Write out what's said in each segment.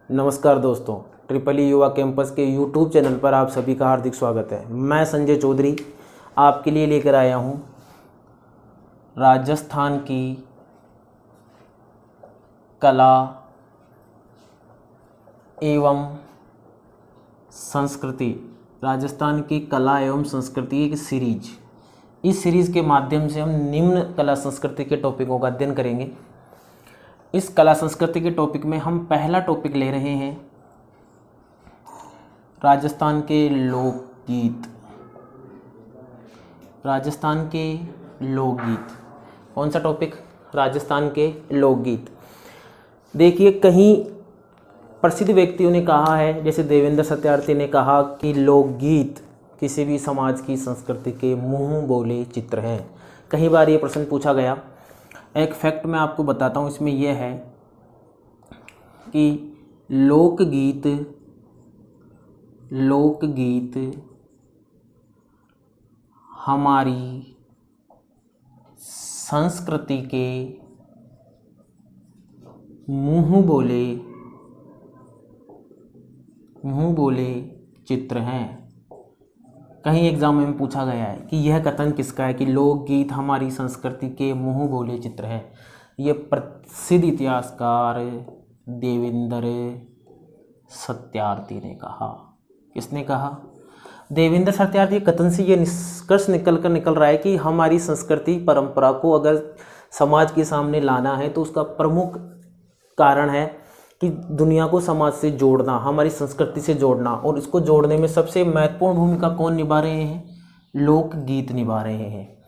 नमस्कार दोस्तों, triple E युवा कैंपस के यूट्यूब चैनल पर आप सभी का हार्दिक स्वागत है। मैं संजय चौधरी आपके लिए लेकर आया हूँ राजस्थान की कला एवं संस्कृति। राजस्थान की कला एवं संस्कृति एक सीरीज। इस सीरीज़ के माध्यम से हम निम्न कला संस्कृति के टॉपिकों का अध्ययन करेंगे। इस कला संस्कृति के टॉपिक में हम पहला टॉपिक ले रहे हैं राजस्थान के लोकगीत। राजस्थान के लोकगीत। कौन सा टॉपिक? राजस्थान के लोकगीत। देखिए, कहीं प्रसिद्ध व्यक्तियों ने कहा है, जैसे देवेंद्र सत्यार्थी ने कहा कि लोकगीत किसी भी समाज की संस्कृति के मुंह बोले चित्र हैं। कई बार ये प्रश्न पूछा गया। एक फैक्ट मैं आपको बताता हूँ, इसमें यह है कि लोकगीत हमारी संस्कृति के मुंह बोले चित्र हैं। कहीं एग्जाम में पूछा गया है कि यह कथन किसका है कि लोकगीत हमारी संस्कृति के मुंह बोले चित्र हैं। ये प्रसिद्ध इतिहासकार देवेंद्र सत्यार्थी ने कहा। किसने कहा? देवेंद्र सत्यार्थी। कथन से ये निष्कर्ष निकल रहा है कि हमारी संस्कृति परंपरा को अगर समाज के सामने लाना है तो उसका प्रमुख कारण है कि दुनिया को समाज से जोड़ना, हमारी संस्कृति से जोड़ना। और इसको जोड़ने में सबसे महत्वपूर्ण भूमिका कौन निभा रहे हैं? लोकगीत निभा रहे हैं।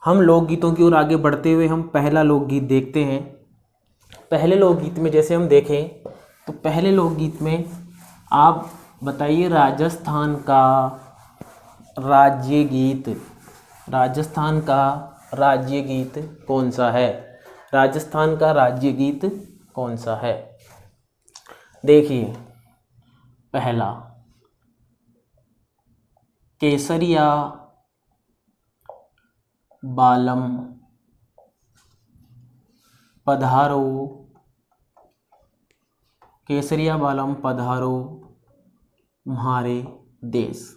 हम लोकगीतों की ओर आगे बढ़ते हुए हम पहला लोकगीत देखते हैं। पहले लोकगीत में जैसे हम देखें तो पहले लोकगीत में आप बताइए राजस्थान का राज्य गीत। राजस्थान का राज्य गीत कौन सा है? राजस्थान का राज्य गीत कौन सा है? देखिए, पहला केसरिया बालम पधारो, केसरिया बालम पधारो म्हारे देश।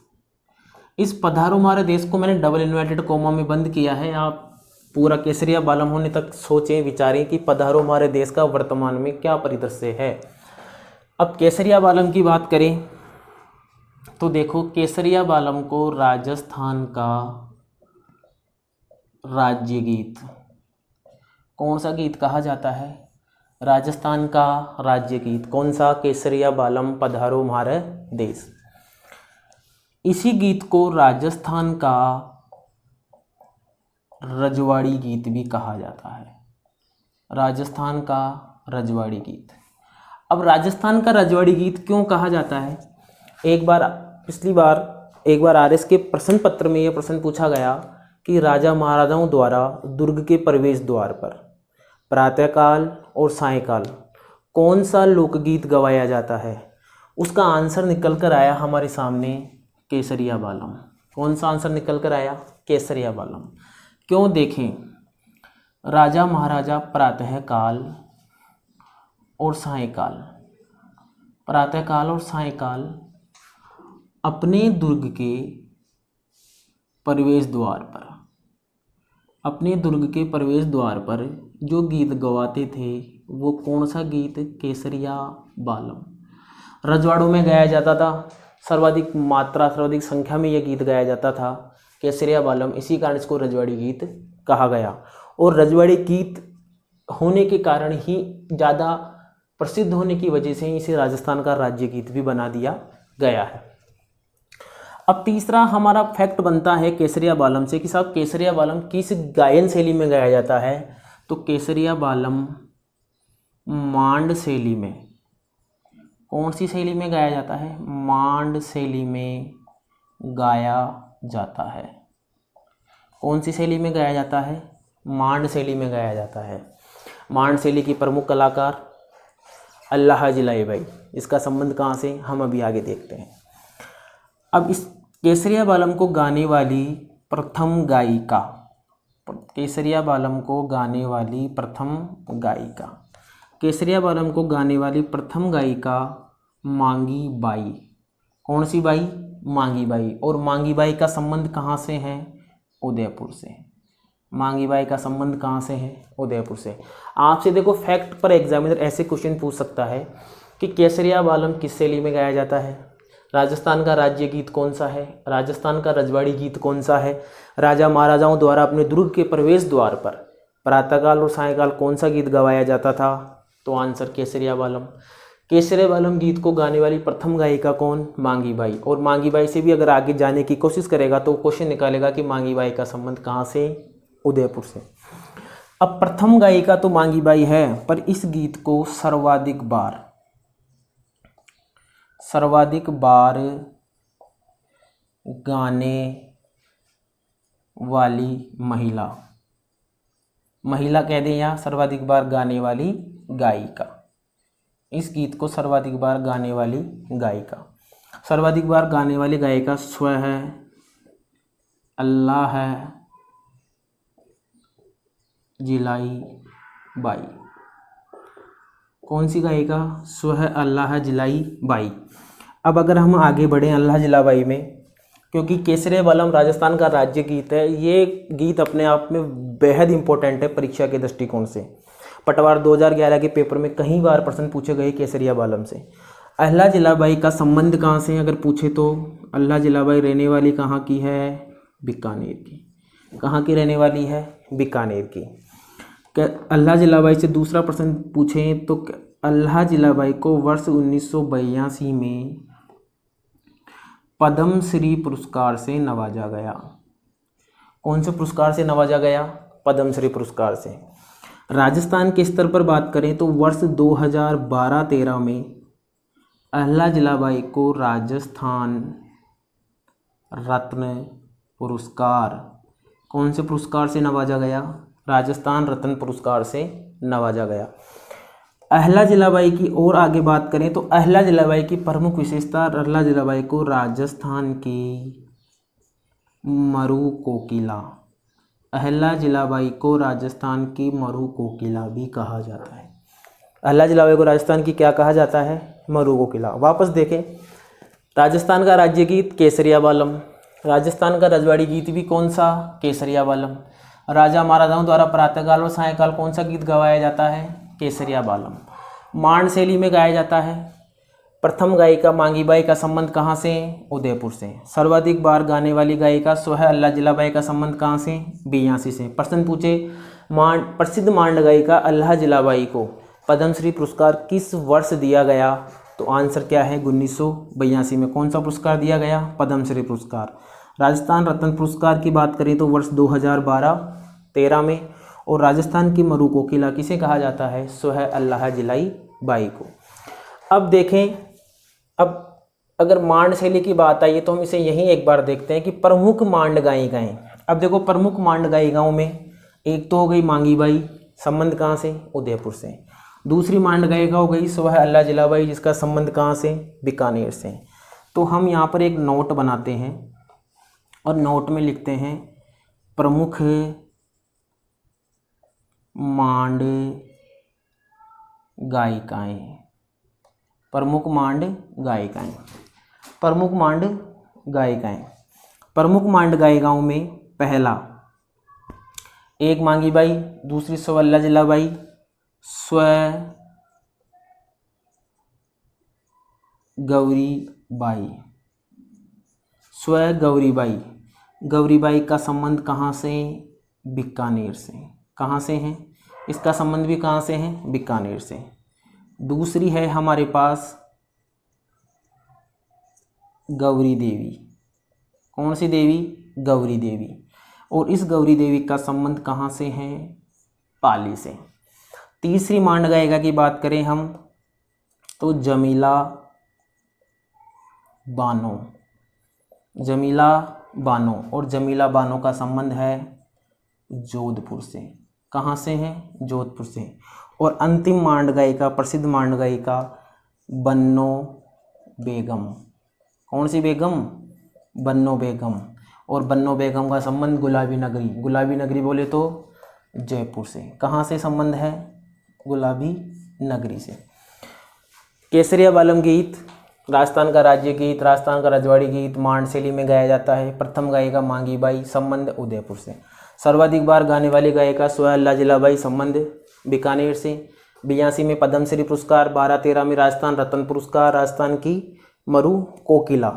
इस पधारो हमारे देश को मैंने डबल इन्वर्टेड कोमा में बंद किया है। आप पूरा केसरिया बालम होने तक सोचें, विचारें कि पधारो हमारे देश का वर्तमान में क्या परिदृश्य है। अब केसरिया बालम की बात करें तो देखो, केसरिया बालम को राजस्थान का राज्य गीत, कौन सा गीत कहा जाता है? राजस्थान का राज्य गीत कौन सा? केसरिया बालम पधारो म्हारे देश। इसी गीत को राजस्थान का रजवाड़ी गीत भी कहा जाता है। राजस्थान का रजवाड़ी गीत। अब राजस्थान का रजवाड़ी गीत क्यों कहा जाता है? एक बार आरएस के प्रश्न पत्र में यह प्रश्न पूछा गया कि राजा महाराजाओं द्वारा दुर्ग के प्रवेश द्वार पर प्रातःकाल और सायंकाल कौन सा लोकगीत गवाया जाता है? उसका आंसर निकल कर आया हमारे सामने, केसरिया बालम। कौन सा आंसर निकल कर आया? केसरिया बालम। क्यों? देखें, राजा महाराजा प्रातःकाल और सायंकाल अपने दुर्ग के प्रवेश द्वार पर जो गीत गवाते थे वो कौन सा गीत? केसरिया बालम। रजवाड़ों में गाया जाता था, सर्वाधिक संख्या में यह गीत गाया जाता था, केसरिया बालम। इसी कारण इसको रजवाड़ी गीत कहा गया। और रजवाड़ी गीत होने के कारण ही, ज़्यादा प्रसिद्ध होने की वजह से ही इसे राजस्थान का राज्य गीत भी बना दिया गया है। अब तीसरा हमारा फैक्ट बनता है केसरिया बालम से कि साहब केसरिया बालम किस गायन शैली में गाया जाता है? तो केसरिया बालम मांड शैली में। कौन सी शैली में गाया जाता है? मांड शैली में गाया जाता है। कौन सी शैली में गाया जाता है? मांड शैली में गाया जाता है। मांड शैली की प्रमुख कलाकार अल्लाह जिलाई भाई। इसका संबंध कहाँ से? हम अभी आगे देखते हैं। अब इस केसरिया बालम को गाने वाली प्रथम गायिका केसरिया बालम को गाने वाली प्रथम गायिका मांगी बाई। कौन सी बाई? मांगी बाई। और मांगी बाई का संबंध कहाँ से है? उदयपुर से। मांगी बाई का संबंध कहाँ से है? उदयपुर से। आपसे देखो फैक्ट पर एग्जामिनर ऐसे क्वेश्चन पूछ सकता है कि केसरिया बालम किस शैली में गाया जाता है, राजस्थान का राज्य गीत कौन सा है, राजस्थान का रजवाड़ी गीत कौन सा है, राजा महाराजाओं द्वारा अपने दुर्ग के प्रवेश द्वार पर प्रातःकाल और सायंकाल कौन सा गीत गवाया जाता था? तो आंसर केसरिया बालम। केसरिया बालम गीत को गाने वाली प्रथम गायिका कौन? मांगी बाई। और मांगी बाई से भी अगर आगे जाने की कोशिश करेगा तो क्वेश्चन निकालेगा कि मांगी बाई का संबंध कहाँ से? उदयपुर से। अब प्रथम गायिका तो मांगी बाई है, पर इस गीत को सर्वाधिक बार गाने वाली महिला कह दें या सर्वाधिक बार गाने वाली गायिका। इस गीत को सर्वाधिक बार गाने वाली गायिका, सर्वाधिक बार गाने वाली गायिका स्वयं है अल्लाह जिलाई बाई। कौन सी गायिका? स्वयं अल्लाह जिलाई बाई। अब अगर हम आगे बढ़ें अल्लाह जिला बाई में, क्योंकि केसरिया बालम राजस्थान का राज्य गीत है, ये गीत अपने आप में बेहद इंपॉर्टेंट है परीक्षा के दृष्टिकोण से। पटवार 2011 के पेपर में कई बार प्रश्न पूछे गए केसरिया बालम से। अल्लाह जिलाबाई का संबंध कहाँ से अगर पूछे तो अल्लाह जिलाबाई रहने वाली कहाँ की है? बीकानेर की। कहाँ की रहने वाली है? बीकानेर की। अल्लाह जिलाबाई से दूसरा प्रश्न पूछें तो अल्लाह जिलाबाई को वर्ष 1982 में पद्म श्री पुरस्कार से नवाजा गया। कौन से पुरस्कार से नवाजा गया? पद्म श्री पुरस्कार से। राजस्थान के स्तर पर बात करें तो वर्ष 2012-13 में अल्लाह जिलाबाई को राजस्थान रत्न पुरस्कार, कौन से पुरस्कार से नवाजा गया? राजस्थान रत्न पुरस्कार से नवाजा गया। अल्लाह जिलाबाई की और आगे बात करें तो अल्लाह जिलाबाई की प्रमुख विशेषता, अल्लाह जिलाबाई को राजस्थान की मरु कोकिला, अल्लाह जिलाबाई को राजस्थान की मरु कोकिला भी कहा जाता है। अल्लाह जिलाबाई को राजस्थान की क्या कहा जाता है? मरु कोकिला। वापस देखें, राजस्थान का राज्य गीत केसरिया बालम, राजस्थान का रजवाड़ी गीत भी कौन सा? केसरिया बालम। राजा महाराजाओं द्वारा प्रातःकाल और सायंकाल कौन सा गीत गवाया जाता है? केसरिया बालम। मांड शैली में गाया जाता है। प्रथम गायिका मांगी बाई का संबंध कहाँ से? उदयपुर से। सर्वाधिक बार गाने वाली गायिका सोहै अल्लाह जिलाबाई का संबंध कहाँ से? 82 से। प्रश्न पूछे, प्रसिद्ध मांड गायिका अल्लाह जिलाबाई को पद्मश्री पुरस्कार किस वर्ष दिया गया? तो आंसर क्या है? 1982 में। कौन सा पुरस्कार दिया गया? पद्मश्री पुरस्कार। राजस्थान रत्न पुरस्कार की बात करें तो वर्ष 2012-13 में। और राजस्थान की मरु कोकिला किसे कहा जाता है? सोहै अल्लाह जिलाई बाई को। अब देखें, अब अगर मांड शैली की बात आई है तो हम इसे यहीं एक बार देखते हैं कि प्रमुख मांड गायिकाएं। अब देखो, प्रमुख मांड गायिकाओं में एक तो हो गई मांगी बाई, संबंध कहाँ से? उदयपुर से। दूसरी मांड गायिका हो गई सोहै अल्लाह जिलाबाई, जिसका संबंध कहाँ से? बीकानेर से। तो हम यहाँ पर एक नोट बनाते हैं और नोट में लिखते हैं प्रमुख मांड गायिकाएं, प्रमुख मांड गायिकाएं, प्रमुख मांड गायिकाएं। प्रमुख मांड गायिकाओं में पहला एक मांगी बाई, दूसरी सोहै अल्लाह जिलाबाई, स्व गौरी बाई, स्व गौरी बाई। गौरी बाई का संबंध कहाँ से? बीकानेर से। कहाँ से है? इसका संबंध भी कहाँ से है? बीकानेर से। दूसरी है हमारे पास गौरी देवी। कौन सी देवी? गौरी देवी। और इस गौरी देवी का संबंध कहाँ से है? पाली से। तीसरी मांड गायिका की बात करें हम तो जमीला बानो, जमीला बानो। और जमीला बानो का संबंध है जोधपुर से। कहाँ से है? जोधपुर से। और अंतिम मांड गायिका, प्रसिद्ध मांड गायिका बन्नो बेगम। कौन सी बेगम? बन्नो बेगम। और बन्नो बेगम का संबंध गुलाबी नगरी, गुलाबी नगरी बोले तो जयपुर से। कहाँ से संबंध है? गुलाबी नगरी से। केसरिया बालम गीत राजस्थान का राज्य गीत, राजस्थान का रजवाड़ी गीत मांड शैली में गाया जाता है। प्रथम गायिका मांगी बाई, संबंध उदयपुर से। सर्वाधिक बार गाने वाली गायिका सोहेला जिलाबाई, संबंध बीकानेर से। 82 में पद्मश्री पुरस्कार, 12-13 में राजस्थान रत्न पुरस्कार, राजस्थान की मरु कोकिला।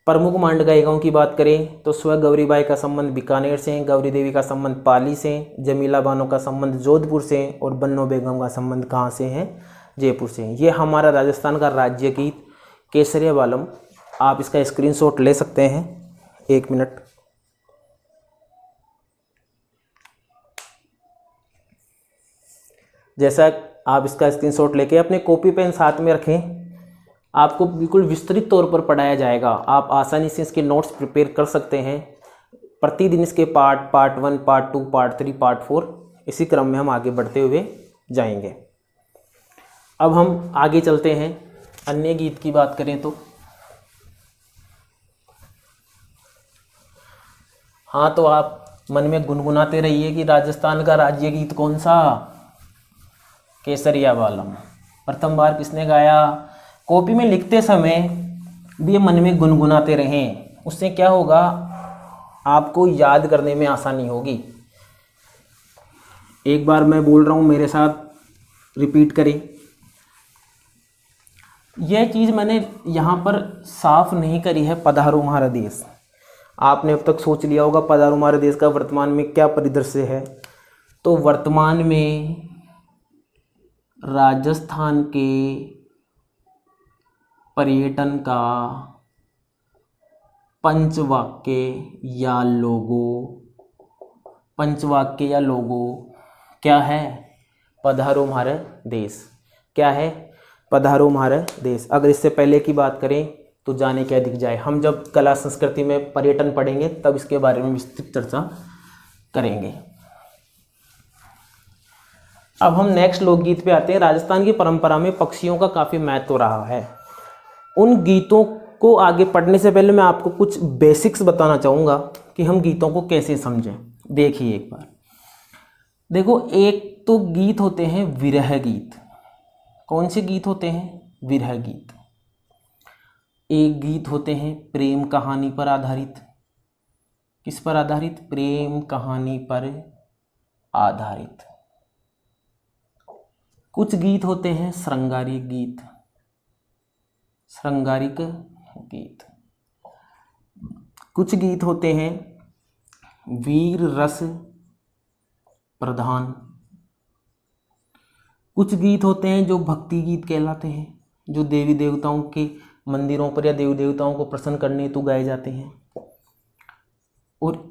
प्रमुख मांड गायिकाओं की बात करें तो स्व गौरीबाई का संबंध बीकानेर से, गौरी देवी का संबंध पाली से, जमीला बानो का संबंध जोधपुर से और बन्नो बेगम का संबंध कहाँ से है? जयपुर से। ये हमारा राजस्थान का राज्य गीत केसरिया बालम। आप इसका स्क्रीनशॉट ले सकते हैं, 1 मिनट। जैसा आप इसका स्क्रीनशॉट लेके अपने कॉपी पेन साथ में रखें, आपको बिल्कुल विस्तृत तौर पर पढ़ाया जाएगा। आप आसानी से इसके नोट्स प्रिपेयर कर सकते हैं। प्रतिदिन इसके पार्ट 1, पार्ट 2, पार्ट 3, पार्ट 4 इसी क्रम में हम आगे बढ़ते हुए जाएंगे। अब हम आगे चलते हैं। अन्य गीत की बात करें तो हाँ, तो आप मन में गुनगुनाते रहिए कि राजस्थान का राज्य गीत कौन सा? केसरिया बालम। प्रथम बार किसने गाया? कॉपी में लिखते समय भी मन में गुनगुनाते रहें, उससे क्या होगा, आपको याद करने में आसानी होगी। एक बार मैं बोल रहा हूँ, मेरे साथ रिपीट करें। यह चीज़ मैंने यहाँ पर साफ नहीं करी है, पधारो हमारा देश। आपने अब तक सोच लिया होगा पधारो हमारे देश का वर्तमान में क्या परिदृश्य है। तो वर्तमान में राजस्थान के पर्यटन का पंचवाक्य या लोगो क्या है? पधारो हमारा देश। क्या है? पधारो हमारा देश। अगर इससे पहले की बात करें तो जाने क्या दिख जाए। हम जब कला संस्कृति में पर्यटन पढ़ेंगे तब इसके बारे में विस्तृत चर्चा करेंगे। अब हम नेक्स्ट लोकगीत पे आते हैं। राजस्थान की परंपरा में पक्षियों का काफ़ी महत्व रहा है। उन गीतों को आगे पढ़ने से पहले मैं आपको कुछ बेसिक्स बताना चाहूँगा कि हम गीतों को कैसे समझें। देखिए एक बार, देखो, एक तो गीत होते हैं विरह गीत। कौन से गीत होते हैं? विरह गीत। एक गीत होते हैं प्रेम कहानी पर आधारित। किस पर आधारित? प्रेम कहानी पर आधारित। कुछ गीत होते हैं श्रृंगारिक गीत। श्रृंगारिक गीत। कुछ गीत होते हैं वीर रस प्रधान। कुछ गीत होते हैं जो भक्ति गीत कहलाते हैं, जो देवी देवताओं के मंदिरों पर या देवी देवताओं को प्रसन्न करने हेतु गाए जाते हैं। और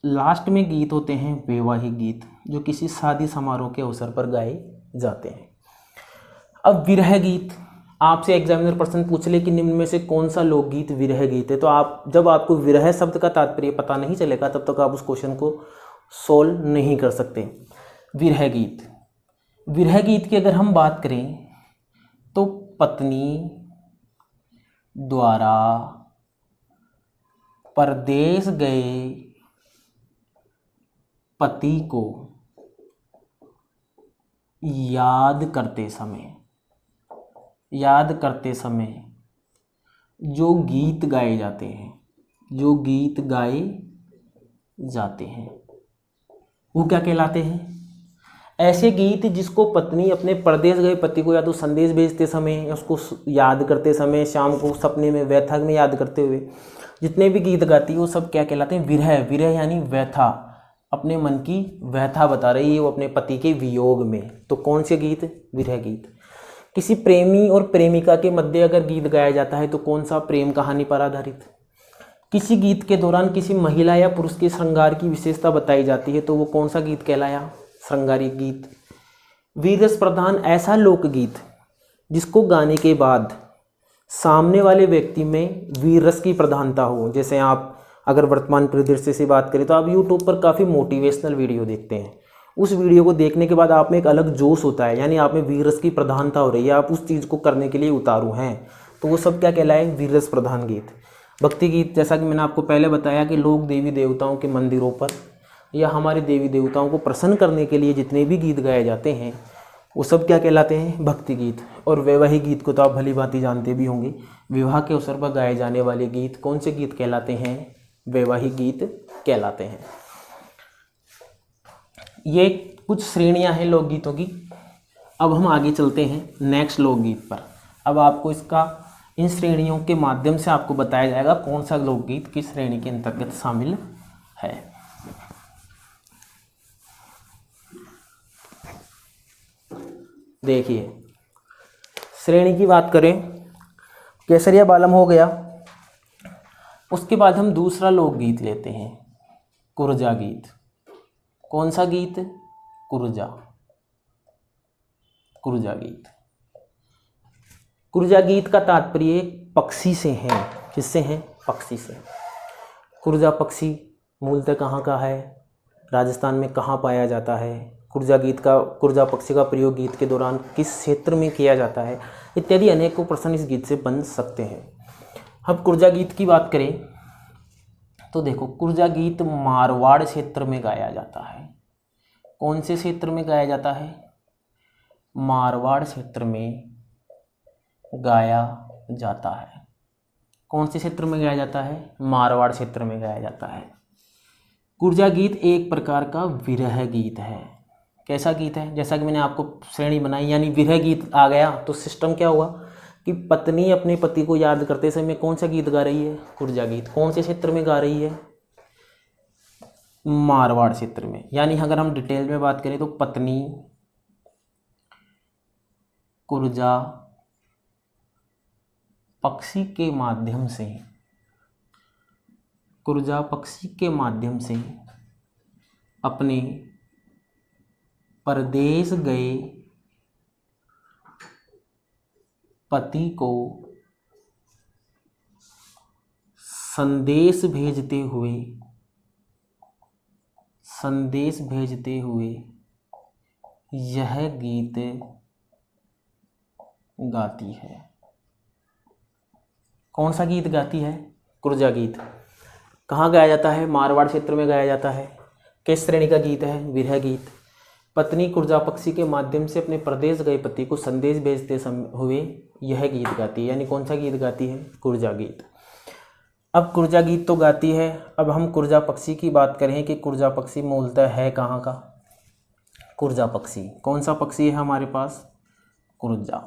लास्ट में गीत होते हैं वैवाहिक गीत, जो किसी शादी समारोह के अवसर पर गाए जाते हैं। अब विरह गीत, आपसे एग्जामिनर प्रश्न पूछ ले कि निम्न में से कौन सा लोकगीत विरह गीत है, तो आप जब आपको विरह शब्द का तात्पर्य पता नहीं चलेगा तब तक आप उस क्वेश्चन को सोल्व नहीं कर सकते। विरह गीत। विरह गीत की अगर हम बात करें तो पत्नी द्वारा परदेश गए पति को याद करते समय जो गीत गाए जाते हैं वो क्या कहलाते हैं? ऐसे गीत जिसको पत्नी अपने परदेश गए पति को या तो संदेश भेजते समय या उसको याद करते समय, शाम को सपने में व्यथा में याद करते हुए जितने भी गीत गाती है वो सब क्या कहलाते हैं? विरह। विरह यानी व्यथा, अपने मन की व्यथा बता रही है वो अपने पति के वियोग में। तो कौन से गीत? विरह गीत। किसी प्रेमी और प्रेमिका के मध्य अगर गीत गाया जाता है तो कौन सा? प्रेम कहानी पर आधारित। किसी गीत के दौरान किसी महिला या पुरुष के श्रृंगार की विशेषता बताई जाती है तो वो कौन सा गीत कहलाया? श्रृंगारिक गीत। वीर रस प्रधान ऐसा लोकगीत जिसको गाने के बाद सामने वाले व्यक्ति में वीर रस की प्रधानता हो। जैसे आप अगर वर्तमान परिदृश्य से बात करें तो आप यूट्यूब पर काफ़ी मोटिवेशनल वीडियो देखते हैं। उस वीडियो को देखने के बाद आप में एक अलग जोश होता है, यानी आप में वीर रस की प्रधानता हो रही है, आप उस चीज़ को करने के लिए उतारू हैं, तो वो सब क्या कहलाए? वीर रस प्रधान गीत। भक्ति गीत, जैसा कि मैंने आपको पहले बताया कि लोग देवी देवताओं के मंदिरों पर या हमारे देवी देवताओं को प्रसन्न करने के लिए जितने भी गीत गाए जाते हैं वो सब क्या कहलाते हैं? भक्ति गीत। और वैवाहिक गीत को तो आप भली भांति जानते भी होंगे, विवाह के अवसर पर गाए जाने वाले गीत कौन से गीत कहलाते हैं? वैवाहिक गीत कहलाते हैं। ये कुछ श्रेणियां हैं लोकगीतों की। अब हम आगे चलते हैं नेक्स्ट लोकगीत पर। अब आपको इसका इन श्रेणियों के माध्यम से आपको बताया जाएगा कौन सा लोकगीत किस श्रेणी के अंतर्गत शामिल है। देखिए, श्रेणी की बात करें, केसरिया बालम हो गया। उसके बाद हम दूसरा लोकगीत लेते हैं, कुरजा गीत। कौन सा गीत? कुरजा। कुरजा गीत। कुरजा गीत का तात्पर्य पक्षी से है। किससे है? पक्षी से। कुरजा पक्षी मूलतः कहाँ का है? राजस्थान में कहाँ पाया जाता है? कुरजा पक्षी का प्रयोग गीत के दौरान किस क्षेत्र में किया जाता है? इत्यादि अनेकों प्रश्न इस गीत से बन सकते हैं। अब कुरजा गीत की बात करें तो देखो, कुरजा गीत मारवाड़ क्षेत्र में गाया जाता है। कौन से क्षेत्र में गाया जाता है? मारवाड़ क्षेत्र में गाया जाता है। कौन से क्षेत्र में गाया जाता है? मारवाड़ क्षेत्र में गाया जाता है। कुरजा गीत एक प्रकार का विरह गीत है। कैसा गीत है? जैसा कि मैंने आपको श्रेणी बनाई, यानी विरह गीत आ गया तो सिस्टम क्या हुआ कि पत्नी अपने पति को याद करते समय कौन सा गीत गा रही है? कुरजा गीत। कौन से क्षेत्र में गा रही है? मारवाड़ क्षेत्र में। यानी अगर हम डिटेल में बात करें तो पत्नी कुरजा पक्षी के माध्यम से, कुरजा पक्षी के माध्यम से अपने परदेश गए पति को संदेश भेजते हुए यह गीत गाती है। कौन सा गीत गाती है? कुरजा गीत। कहाँ गाया जाता है? मारवाड़ क्षेत्र में गाया जाता है। किस श्रेणी का गीत है? विरह गीत। पत्नी कुरजा पक्षी के माध्यम से अपने प्रदेश गए पति को संदेश भेजते हुए यह गीत गाती है। यानी कौन सा गीत गाती है? कुरजा गीत। अब कुरजा गीत तो गाती है। अब हम कुरजा पक्षी की बात करें कि कुरजा पक्षी मूलतः है कहाँ का? कुरजा पक्षी कौन सा पक्षी है हमारे पास? कुरजा।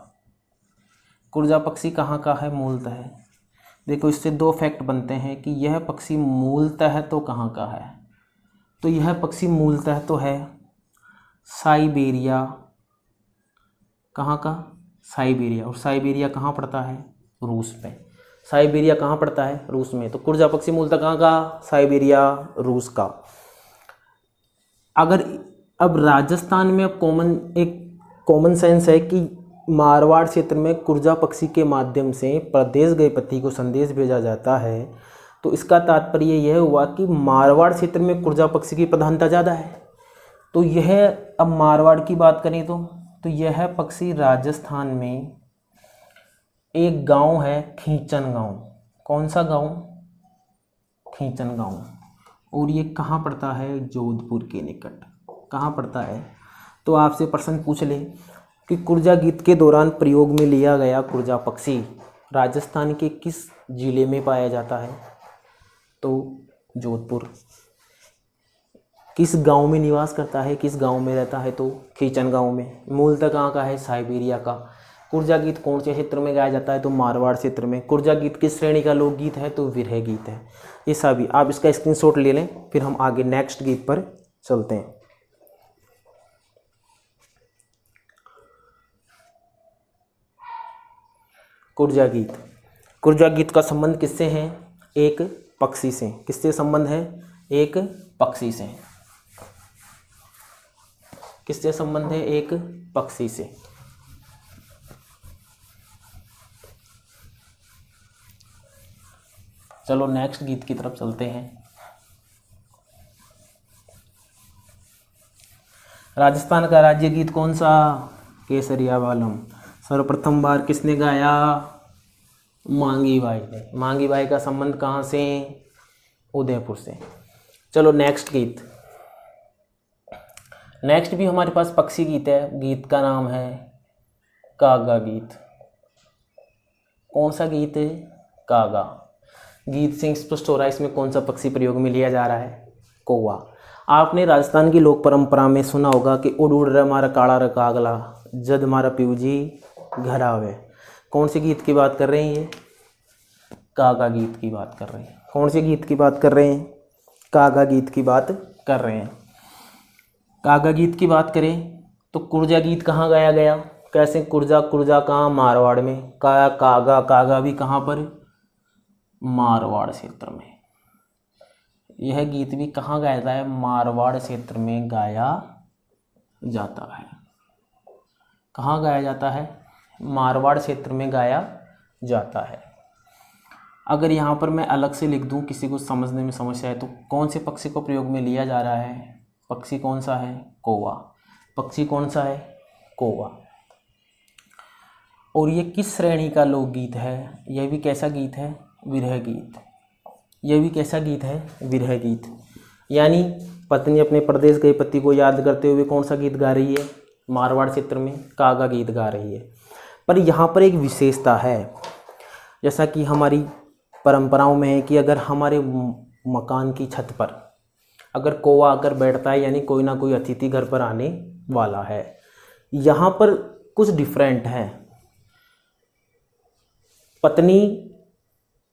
कुरजा पक्षी कहाँ का है मूलतः? देखो, इससे दो फैक्ट बनते हैं कि यह पक्षी मूलतः तो कहाँ का है। तो यह पक्षी मूलतः तो है साइबेरिया। कहाँ का? साइबेरिया। और साइबेरिया कहाँ पड़ता है? रूस में। साइबेरिया कहाँ पड़ता है? रूस में। तो कुरजा पक्षी मूलतः कहाँ का? साइबेरिया, रूस का। अगर अब राजस्थान में अब कॉमन सेंस है कि मारवाड़ क्षेत्र में कुरजा पक्षी के माध्यम से प्रदेश गए पति को संदेश भेजा जाता है, तो इसका तात्पर्य यह हुआ कि मारवाड़ क्षेत्र में कुरजा पक्षी की प्रधानता ज़्यादा है। तो यह, अब मारवाड़ की बात करें तो यह पक्षी राजस्थान में एक गांव है, खींचन गांव। कौन सा गांव? खींचन गांव। और ये कहाँ पड़ता है? जोधपुर के निकट। कहाँ पड़ता है? तो आपसे प्रश्न पूछ ले कि कुरजा गीत के दौरान प्रयोग में लिया गया कुरजा पक्षी राजस्थान के किस जिले में पाया जाता है? तो जोधपुर। किस गांव में निवास करता है? किस गांव में रहता है? तो खींचन गांव में। मूलतः कहाँ का है? साइबेरिया का। कुरजा गीत कौन से क्षेत्र में गाया जाता है? तो मारवाड़ क्षेत्र में। कुरजा गीत किस श्रेणी का लोकगीत है? तो विरह गीत है। ये सभी आप इसका स्क्रीनशॉट ले लें, फिर हम आगे नेक्स्ट गीत पर चलते हैं। कुरजा गीत। कुरजा गीत का संबंध किससे है? एक पक्षी से। किससे संबंध है? एक पक्षी से। किससे संबंध है? एक पक्षी से। चलो नेक्स्ट गीत की तरफ चलते हैं। राजस्थान का राज्य गीत कौन सा? केसरिया बालम। सर्वप्रथम बार किसने गाया? मांगी बाई ने। मांगी बाई का संबंध कहाँ से? उदयपुर से। चलो नेक्स्ट गीत। नेक्स्ट भी हमारे पास पक्षी गीत है, गीत का नाम है कागा गीत। कौन सा गीत है? कागा। गीत से स्पष्ट हो रहा है इसमें कौन सा पक्षी प्रयोग में लिया जा रहा है? कौवा। आपने राजस्थान की लोक परंपरा में सुना होगा कि उड़ उड़ रे मारा काला रे कागला, जद मारा पियूजी घर आवे। कौन से गीत की बात कर रहे हैं? ये कागा गीत की बात कर रहे हैं। कौन से गीत की बात कर रहे हैं? कागा गीत की बात कर रहे हैं। कागा गीत की बात करें तो कुर्जा गीत कहाँ गाया गया? कैसे? कुर्जा, कुर्जा कहाँ? मारवाड़ में। कागा, कागा भी कहाँ पर? मारवाड़ क्षेत्र में। यह गीत भी कहाँ गाया जाता है? मारवाड़ क्षेत्र में गाया जाता है। कहाँ गाया जाता है? मारवाड़ क्षेत्र में गाया जाता है। अगर यहाँ पर मैं अलग से लिख दूँ, किसी को समझने में समस्या है, तो कौन से पक्षी को प्रयोग में लिया जा रहा है? पक्षी कौन सा है? कौवा। पक्षी कौन सा है? कौवा। और ये किस श्रेणी का लोकगीत है? यह भी कैसा गीत है? विरह गीत। यह भी कैसा गीत है? विरह गीत। यानी पत्नी अपने परदेश गए पति को याद करते हुए कौन सा गीत गा रही है? मारवाड़ क्षेत्र में कागा गीत गा रही है। पर यहाँ पर एक विशेषता है, जैसा कि हमारी परंपराओं में है कि अगर हमारे मकान की छत पर अगर कौवा आकर बैठता है, यानी कोई ना कोई अतिथि घर पर आने वाला है। यहाँ पर कुछ डिफरेंट है। पत्नी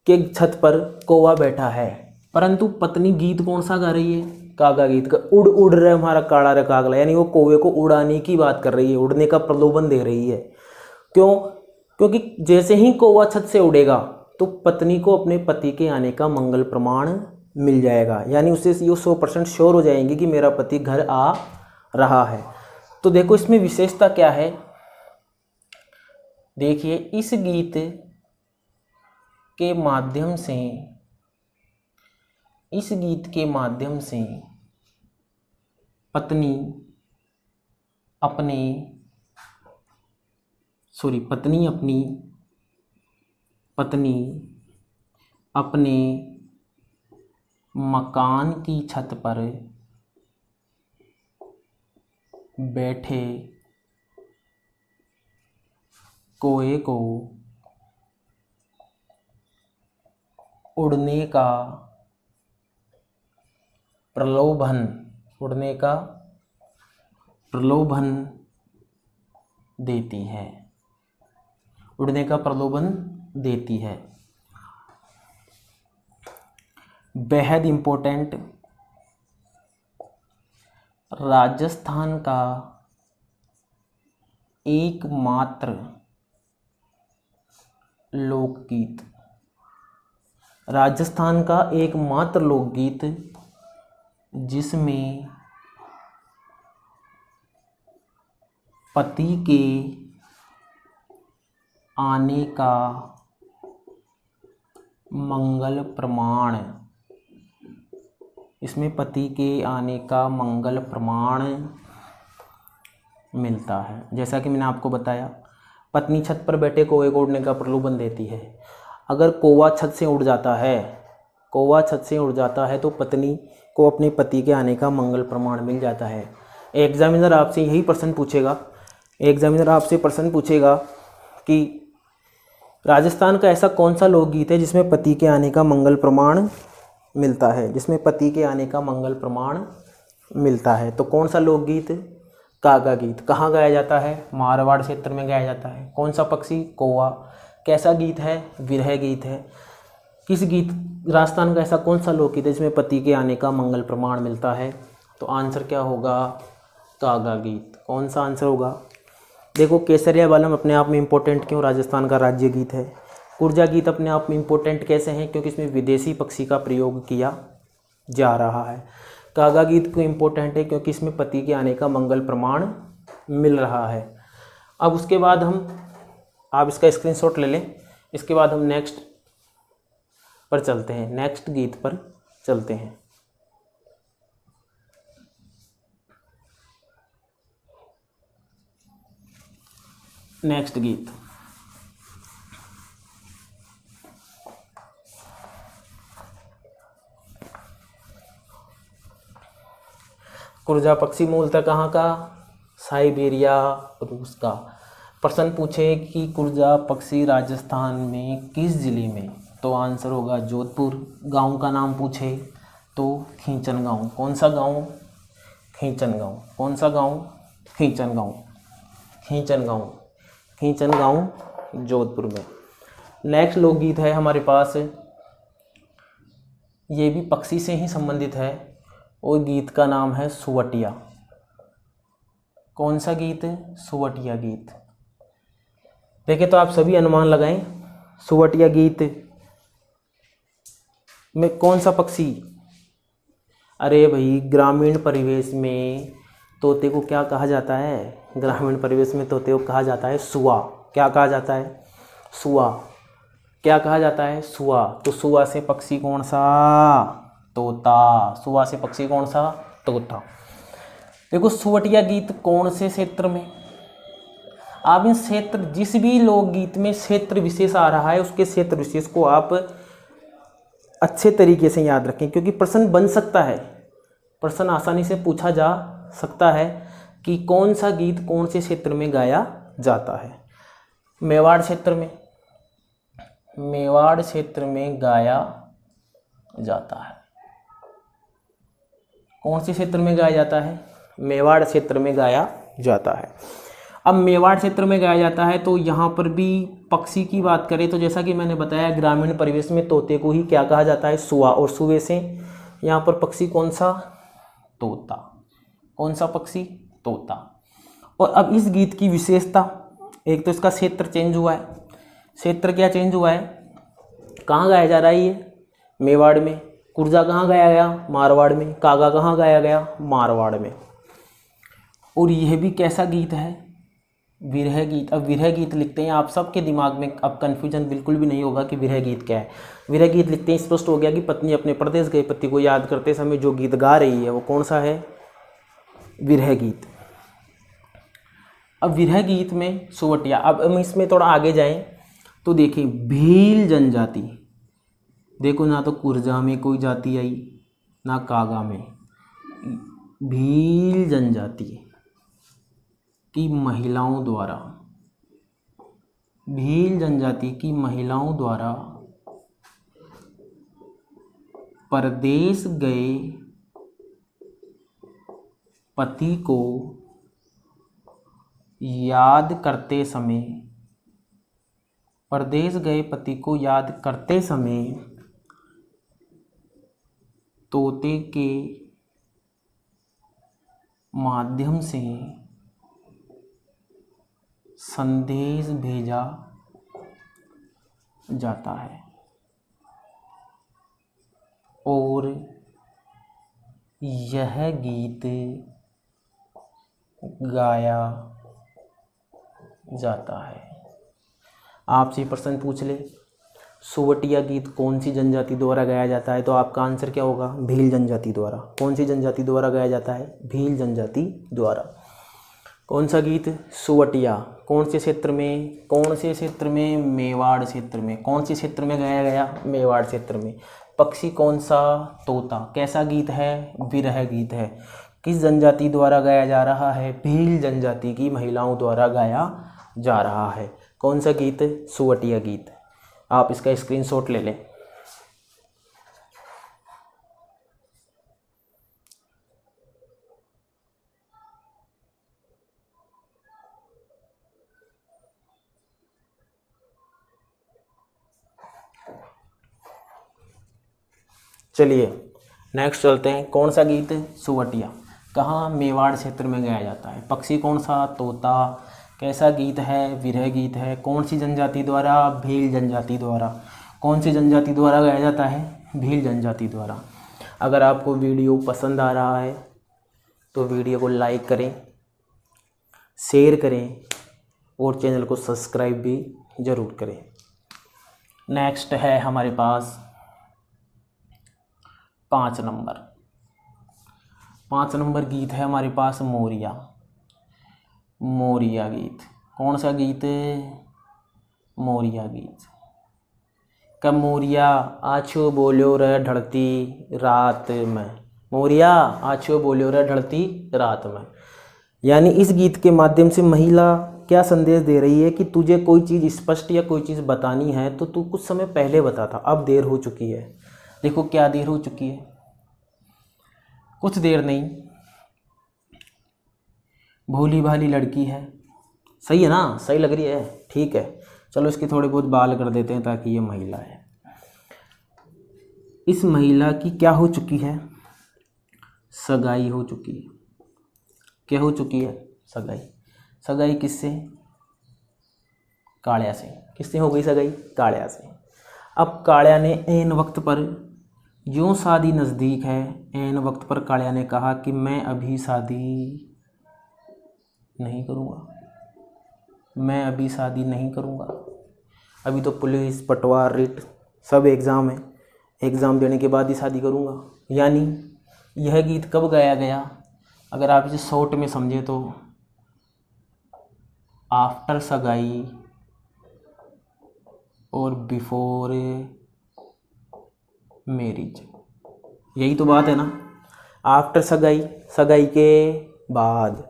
के छत पर कौवा बैठा है, परंतु पत्नी गीत कौन सा गा रही है? कागा गीत का। उड़ उड़ रहे हमारा काला रे कागला, यानी वो कौवे को उड़ाने की बात कर रही है, उड़ने का प्रलोभन दे रही है। क्यों? क्योंकि जैसे ही कौवा छत से उड़ेगा तो पत्नी को अपने पति के आने का मंगल प्रमाण मिल जाएगा, यानी उससे ये 100% श्योर हो जाएंगे कि मेरा पति घर आ रहा है। तो देखो इसमें विशेषता क्या है। देखिए, इस गीत के माध्यम से, इस गीत के माध्यम से पत्नी अपनी अपने मकान की छत पर बैठे कौवे को उड़ने का प्रलोभन देती है। उड़ने का प्रलोभन देती है। बेहद इम्पोर्टेंट, राजस्थान का एकमात्र लोकगीत, राजस्थान का एकमात्र लोकगीत जिसमें पति के आने का मंगल प्रमाण, इसमें पति के आने का मंगल प्रमाण मिलता है। जैसा कि मैंने आपको बताया, पत्नी छत पर बैठे कौवे को उड़ने का प्रलोभन देती है। अगर कौवा छत से उड़ जाता है तो पत्नी को अपने पति के आने का मंगल प्रमाण मिल जाता है। एग्जामिनर आपसे यही प्रश्न पूछेगा कि राजस्थान का ऐसा कौन सा लोकगीत है जिसमें पति के आने का मंगल प्रमाण मिलता है? तो कौन सा लोकगीत? कागा गीत। कहाँ गाया जाता है? मारवाड़ क्षेत्र में गाया जाता है। कौन सा पक्षी? कौवा। कैसा गीत है? विरह गीत है। किस गीत, राजस्थान का ऐसा कौन सा लोकगीत है जिसमें पति के आने का मंगल प्रमाण मिलता है? तो आंसर क्या होगा? कागा गीत। कौन सा आंसर होगा? देखो, केसरिया बालम अपने आप में इम्पोर्टेंट क्यों? राजस्थान का राज्य गीत है। कुर्जा गीत अपने आप में इम्पोर्टेंट कैसे हैं? क्योंकि इसमें विदेशी पक्षी का प्रयोग किया जा रहा है। कागा गीत क्यों इम्पोर्टेंट है? क्योंकि इसमें पति के आने का मंगल प्रमाण मिल रहा है। अब उसके बाद आप इसका स्क्रीनशॉट ले लें। इसके बाद हम नेक्स्ट पर चलते हैं, नेक्स्ट गीत पर चलते हैं। नेक्स्ट गीत, कुर्जा पक्षी मूलतः कहाँ का? साइबेरिया, रूस का। प्रश्न पूछे कि कुर्जा पक्षी राजस्थान में किस जिले में, तो आंसर होगा जोधपुर। गांव का नाम पूछे तो खींचन गांव। कौन सा गांव? खींचन गांव। कौन सा गांव? खींचन गांव। खींचन गांव, खींचन गांव जोधपुर में। नेक्स्ट लोकगीत है हमारे पास, ये भी पक्षी से ही संबंधित है और गीत का नाम है सुवटिया। कौन सा गीत? सुवटिया गीत। देखें तो आप सभी अनुमान लगाएं, सुवटिया गीत में कौन सा पक्षी? अरे भाई, ग्रामीण परिवेश में तोते को क्या कहा जाता है? ग्रामीण परिवेश में तोते को कहा जाता है सुआ। क्या कहा जाता है? सुआ। क्या कहा जाता है? सुआ। तो सुआ से पक्षी कौन सा? तोता। सुआ से पक्षी कौन सा? तोता। देखो, सुवटिया गीत कौन से क्षेत्र में? आप इन क्षेत्र, जिस भी लोकगीत में क्षेत्र विशेष आ रहा है उसके क्षेत्र विशेष को आप अच्छे तरीके से याद रखें, क्योंकि प्रश्न बन सकता है, प्रश्न आसानी से पूछा जा सकता है कि कौन सा गीत कौन से क्षेत्र में गाया जाता है। मेवाड़ क्षेत्र में, मेवाड़ क्षेत्र में गाया जाता है। कौन से क्षेत्र में गाया जाता है? मेवाड़ क्षेत्र में गाया जाता है। अब मेवाड़ क्षेत्र में गाया जाता है तो यहाँ पर भी पक्षी की बात करें तो जैसा कि मैंने बताया, ग्रामीण परिवेश में तोते को ही क्या कहा जाता है? सुआ। और सुए से यहाँ पर पक्षी कौन सा? तोता। कौन सा पक्षी? तोता। और अब इस गीत की विशेषता, एक तो इसका क्षेत्र चेंज हुआ है। क्षेत्र क्या चेंज हुआ है? कहाँ गाया जा रहा है ये? मेवाड़ में। कुर्जा कहाँ गाया गया? मारवाड़ में। कागा कहाँ गाया गया? मारवाड़ में। और यह भी कैसा गीत है? विरह गीत। अब विरह गीत लिखते हैं, आप सबके दिमाग में अब कन्फ्यूजन बिल्कुल भी नहीं होगा कि विरह गीत क्या है। विरह गीत लिखते हैं, स्पष्ट हो गया कि पत्नी अपने परदेश गए पति को याद करते समय जो गीत गा रही है वो कौन सा है? विरह गीत। अब विरह गीत में सुवटिया। अब हम इसमें थोड़ा आगे जाएं तो देखिए, भील जनजाति। देखो, ना तो कुर्जा में कोई जाति आई ना कागा में। भील जनजाति की महिलाओं द्वारा, भील जनजाति की महिलाओं द्वारा परदेश गए पति को याद करते समय, परदेश गए पति को याद करते समय तोते के माध्यम से संदेश भेजा जाता है और यह गीत गाया जाता है। आपसे प्रश्न पूछ ले, सुवटिया गीत कौन सी जनजाति द्वारा गाया जाता है, तो आपका आंसर क्या होगा? भील जनजाति द्वारा। कौन सी जनजाति द्वारा गाया जाता है? भील जनजाति द्वारा। कौन सा गीत? सुवटिया। कौन से क्षेत्र में? कौन से क्षेत्र में? मेवाड़ क्षेत्र में। कौन से क्षेत्र में गाया गया? मेवाड़ क्षेत्र में। पक्षी कौन सा? तोता। कैसा गीत है? विरह गीत है। किस जनजाति द्वारा गाया जा रहा है? भील जनजाति की महिलाओं द्वारा गाया जा रहा है। कौन सा गीत? सुवटिया गीत। आप इसका स्क्रीनशॉट ले लें। चलिए नेक्स्ट चलते हैं। कौन सा गीत? सुवटिया। कहाँ? मेवाड़ क्षेत्र में गाया जाता है। पक्षी कौन सा? तोता। कैसा गीत है? विरह गीत है। कौन सी जनजाति द्वारा? भील जनजाति द्वारा। कौन सी जनजाति द्वारा गाया जाता है? भील जनजाति द्वारा। अगर आपको वीडियो पसंद आ रहा है तो वीडियो को लाइक करें, शेयर करें और चैनल को सब्सक्राइब भी ज़रूर करें। नेक्स्ट है हमारे पास 5 नंबर। 5 नंबर गीत है हमारे पास मोरिया। मोरिया गीत। कौन सा गीत? मोरिया गीत। कब मोरिया आछो बोलो रे ढलती रात में, मोरिया आछियो बोलियो रे ढलती रात में। यानी इस गीत के माध्यम से महिला क्या संदेश दे रही है कि तुझे कोई चीज़ स्पष्ट या कोई चीज़ बतानी है तो तू कुछ समय पहले बता था, अब देर हो चुकी है। देखो क्या देर हो चुकी है, कुछ देर नहीं, भोली भाली लड़की है। सही है ना, सही लग रही है, ठीक है। चलो इसके थोड़े बहुत बाल कर देते हैं ताकि ये महिला है। इस महिला की क्या हो चुकी है, सगाई हो चुकी है। क्या हो चुकी है, सगाई। सगाई किससे, कालिया से। किससे हो गई सगाई, कालिया से। अब कालिया ने ऐन वक्त पर, यूँ शादी नज़दीक है, ऐन वक्त पर कालिया ने कहा कि मैं अभी शादी नहीं करूँगा, मैं अभी शादी नहीं करूँगा। अभी तो पुलिस पटवार रिट सब एग्ज़ाम है, एग्ज़ाम देने के बाद ही शादी करूँगा। यानी यह गीत कब गाया गया, अगर आप इसे शॉर्ट में समझे तो आफ्टर सगाई और बिफोर मैरिज। यही तो बात है ना, आफ्टर सगाई, सगाई के बाद।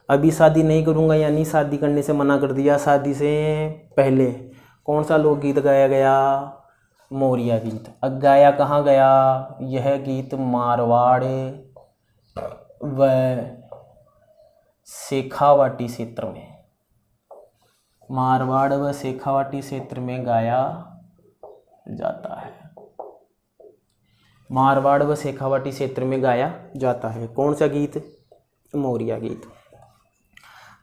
अभी शादी नहीं करूँगा यानी शादी करने से मना कर दिया, शादी से पहले। कौन सा लोकगीत गाया गया, मोरिया गीत। अब गाया कहाँ गया, यह गीत मारवाड़ व शेखावाटी क्षेत्र में, मारवाड़ व शेखावाटी क्षेत्र में गाया जाता है। मारवाड़ व शेखावाटी क्षेत्र में गाया जाता है। कौन सा गीत, मोरिया गीत।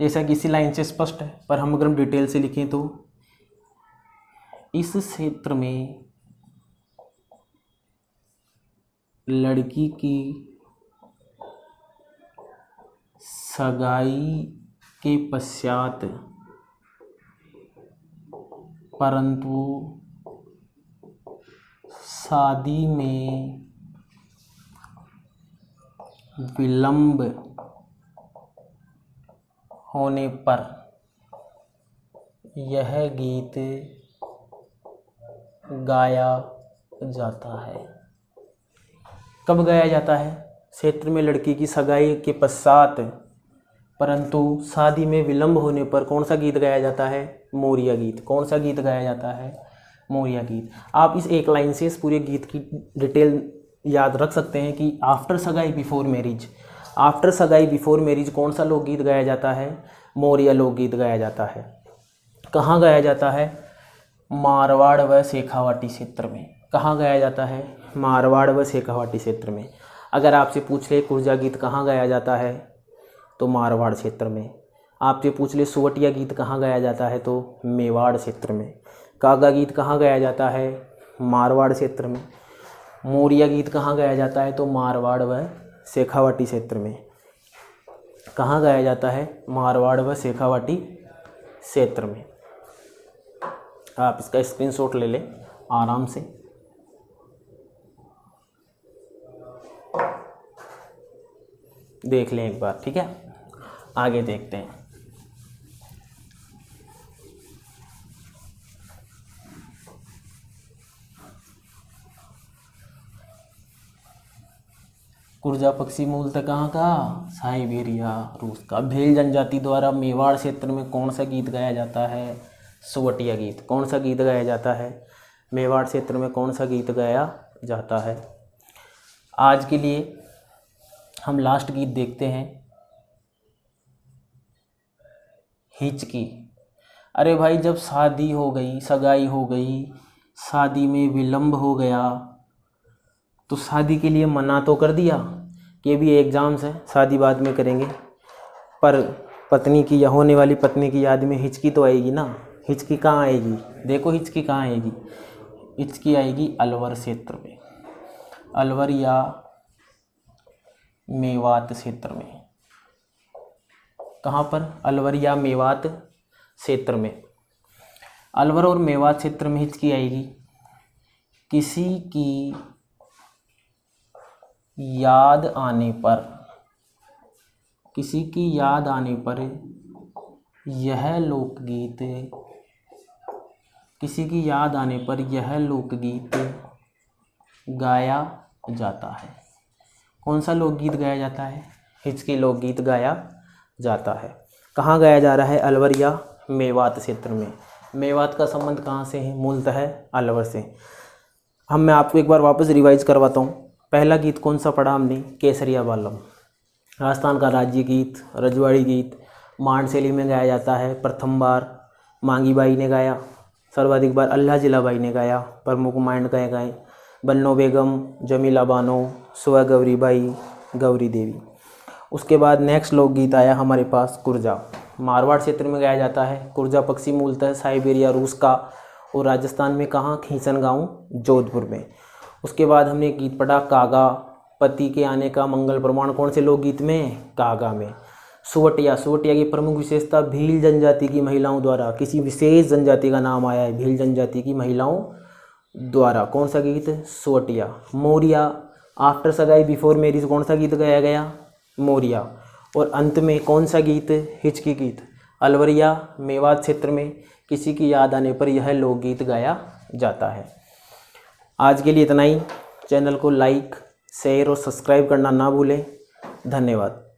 जैसा कि इसी लाइन से स्पष्ट है, पर हम अगर हम डिटेल से लिखें तो इस क्षेत्र में लड़की की सगाई के पश्चात, परंतु शादी में विलंब होने पर यह गीत गाया जाता है। कब गाया जाता है, क्षेत्र में लड़की की सगाई के पश्चात परंतु शादी में विलंब होने पर कौन सा गीत गाया जाता है, मोरिया गीत। कौन सा गीत गाया जाता है, मोरिया गीत। आप इस एक लाइन से इस पूरे गीत की डिटेल याद रख सकते हैं कि आफ्टर सगाई बिफोर मैरिज, आफ्टर सगाई बिफोर मैरिज कौन सा लोकगीत गाया जाता है, मोरिया लोकगीत गाया जाता है। कहाँ गाया जाता है, मारवाड़ व शेखावाटी क्षेत्र में। कहाँ गाया जाता है, मारवाड़ व शेखावाटी क्षेत्र में। अगर आपसे पूछ ले कुर्जा गीत कहाँ गाया जाता है तो मारवाड़ क्षेत्र में। आपसे पूछ ले सुवटिया गीत कहाँ गाया जाता है तो मेवाड़ क्षेत्र में। कागा गीत कहाँ गाया जाता है, मारवाड़ क्षेत्र में। मोरिया गीत कहाँ गाया जाता है तो मारवाड़ व शेखावाटी क्षेत्र में। कहाँ गाया जाता है, मारवाड़ व शेखावाटी क्षेत्र में। आप इसका स्क्रीनशॉट ले लें आराम से। देख लें एक बार, ठीक है। आगे देखते हैं। कुर्जा पक्षी मूलतः कहाँ का, साइबेरिया रूस का। भेल जनजाति द्वारा मेवाड़ क्षेत्र में कौन सा गीत गाया जाता है, सुवटिया गीत। कौन सा गीत गाया जाता है, मेवाड़ क्षेत्र में कौन सा गीत गाया जाता है। आज के लिए हम लास्ट गीत देखते हैं, हिचकी। अरे भाई जब शादी हो गई, सगाई हो गई, शादी में विलंब हो गया तो शादी के लिए मना तो कर दिया कि भी एग्ज़ाम्स है, शादी बाद में करेंगे, पर पत्नी की या होने वाली पत्नी की याद में हिचकी तो आएगी ना। हिचकी कहाँ आएगी, देखो हिचकी कहाँ आएगी, हिचकी आएगी अलवर क्षेत्र में, अलवर या मेवात क्षेत्र में। कहाँ पर, अलवर या मेवात क्षेत्र में। अलवर और मेवात क्षेत्र में हिचकी आएगी किसी की याद आने पर, किसी की याद आने पर यह लोकगीत, किसी की याद आने पर यह लोकगीत गाया जाता है। कौन सा लोकगीत गाया जाता है? हिचकी लोकगीत गाया जाता है। कहाँ गाया जा रहा है? अलवर या मेवात क्षेत्र में। मेवात का संबंध कहाँ से है? मूलतः है अलवर से। मैं आपको एक बार वापस रिवाइज करवाता हूँ। पहला गीत कौन सा पढ़ा हमने? केसरिया बालम, राजस्थान का राज्य गीत, रजवाड़ी गीत, मांड शैली में गाया जाता है। प्रथम बार मांगी बाई ने गाया, सर्वाधिक बार अल्लाह जिला बाई ने गाया। प्रमुख मांड गाए बन्नो बेगम, जमीला बानो, सुआ गौरी बाई, गौरी देवी। उसके बाद नेक्स्ट लोकगीत आया हमारे पास कुर्जा, मारवाड़ क्षेत्र में गाया जाता है। कुर्जा पक्षी मूलतः साइबेरिया रूस का, और राजस्थान में कहाँ? खींचन गाँव, जोधपुर में। उसके बाद हमने एक गीत पढ़ा कागा, पति के आने का मंगल प्रमाण, कौन से लोकगीत में? कागा में। सुवटिया, सुवटिया की प्रमुख विशेषता भील जनजाति की महिलाओं द्वारा, किसी विशेष जनजाति का नाम आया है, भील जनजाति की महिलाओं द्वारा। कौन सा गीत? सुवटिया। मोरिया, आफ्टर सगाई बिफोर मैरिज, कौन सा गीत गाया गया? मोरिया। और अंत में कौन सा गीत? हिचकी गीत। अलवरिया मेवात क्षेत्र में किसी की याद आने पर यह लोकगीत गाया जाता है। आज के लिए इतना ही। चैनल को लाइक, शेयर और सब्सक्राइब करना ना भूलें। धन्यवाद।